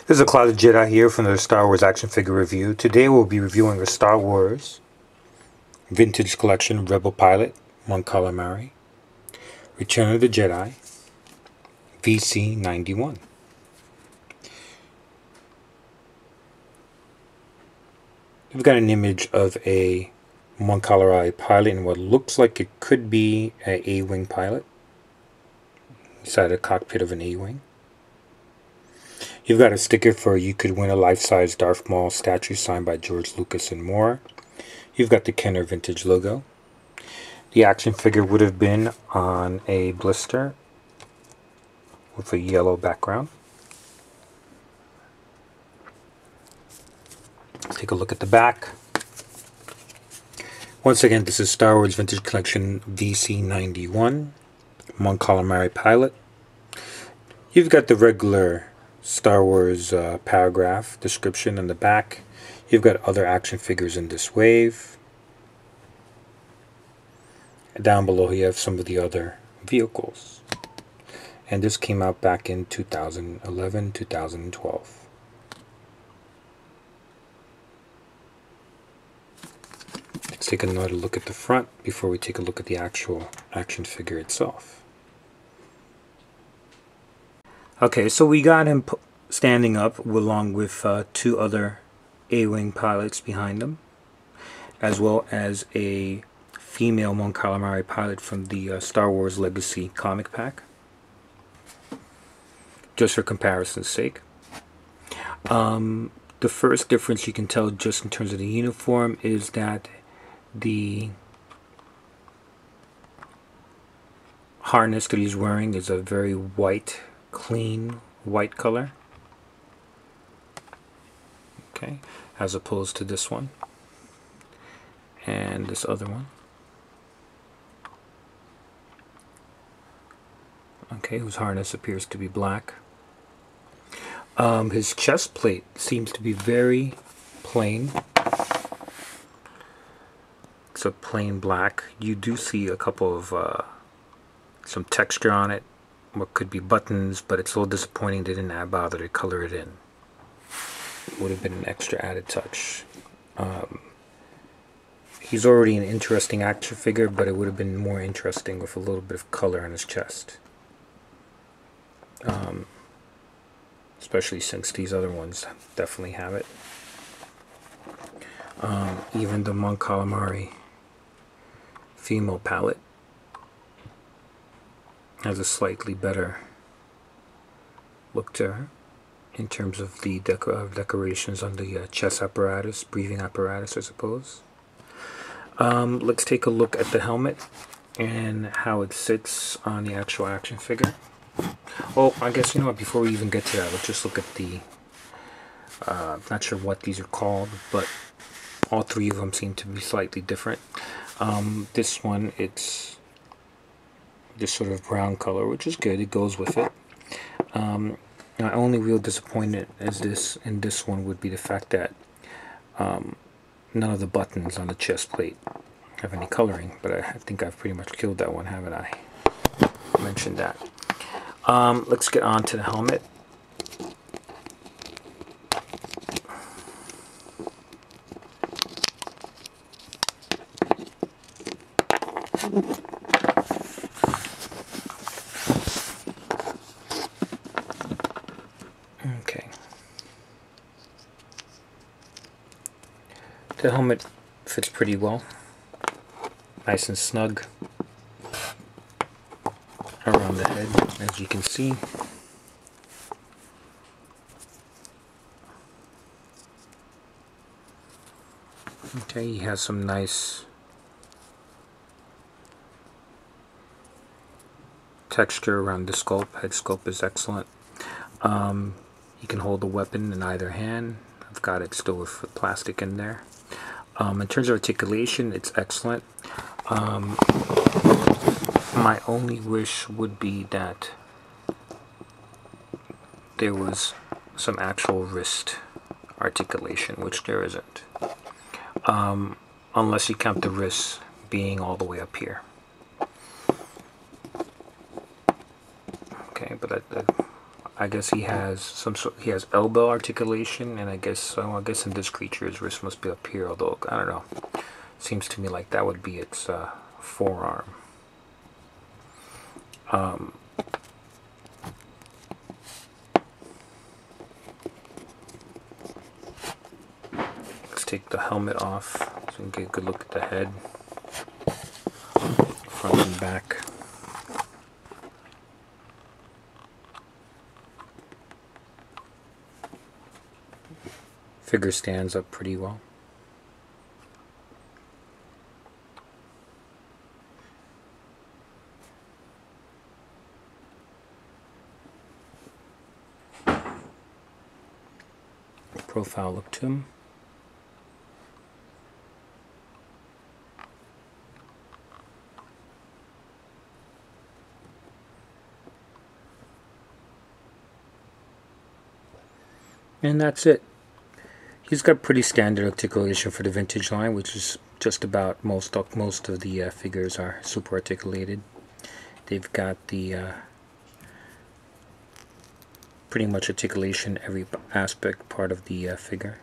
This is a Clouded Jedi here from the Star Wars action figure review. Today we'll be reviewing a Star Wars Vintage Collection Rebel Pilot, Mon Calamari, Return of the Jedi, VC91. We've got an image of a Mon Calamari pilot in what looks like it could be an A-Wing pilot inside a cockpit of an A-Wing. You've got a sticker for You Could Win a Life-Size Darth Maul statue signed by George Lucas and more. You've got the Kenner Vintage logo. The action figure would have been on a blister with a yellow background. Let's take a look at the back. Once again, this is Star Wars Vintage Collection VC91, Mon Calamari pilot. You've got the regular Star Wars paragraph description on the back. You've got other action figures in this wave. Down below you have some of the other vehicles. And this came out back in 2011, 2012. Let's take another look at the front before we take a look at the actual action figure itself. Okay, so we got him standing up along with two other A-Wing pilots behind him, as well as a female Mon Calamari pilot from the Star Wars Legacy comic pack, just for comparison's sake. The first difference you can tell just in terms of the uniform is that the harness that he's wearing is a very white, clean white color, okay, as opposed to this one and this other one, okay, whose harness appears to be black. His chest plate seems to be very plain. It's a plain black. You do see a couple of some texture on it, what could be buttons, but it's a little disappointing they didn't bother to color it in. It would have been an extra added touch. He's already an interesting action figure, but it would have been more interesting with a little bit of color on his chest. Especially since these other ones definitely have it. Even the Mon Calamari female palette has a slightly better look to her in terms of the decorations on the chest apparatus, breathing apparatus, I suppose. Let's take a look at the helmet and how it sits on the actual action figure. Oh, I guess, you know what, before we even get to that, let's just look at the, not sure what these are called, but all three of them seem to be slightly different. This one, it's this sort of brown color, which is good, it goes with it. My only real disappointment is in this one would be the fact that none of the buttons on the chest plate have any coloring, but I think I've pretty much killed that one, haven't I? Mentioned that. Let's get on to the helmet. Okay. The helmet fits pretty well. Nice and snug around the head, as you can see. Okay, he has some nice texture around the sculpt. Head sculpt is excellent. You can hold the weapon in either hand. I've got it still with plastic in there. In terms of articulation, it's excellent. My only wish would be that there was some actual wrist articulation, which there isn't. Unless you count the wrists being all the way up here. Okay, but I guess he has some sort. He has elbow articulation, and I guess in this creature his wrist must be up here. Although I don't know. Seems to me like that would be its forearm. Let's take the helmet off so we can get a good look at the head, front and back. Figure stands up pretty well. Profile look to him. And that's it. He's got pretty standard articulation for the vintage line, which is just about most of the figures are super articulated. They've got the pretty much articulation every aspect part of the figure.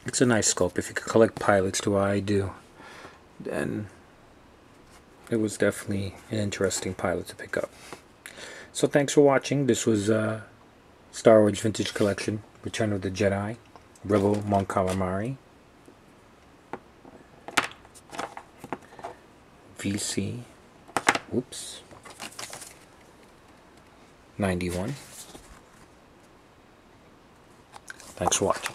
It's a nice sculpt. If you could collect pilots the way I do, then it was definitely an interesting pilot to pick up. So thanks for watching. This was Star Wars Vintage Collection, Return of the Jedi, Rebel Mon Calamari, VC, oops, 91. Thanks for watching.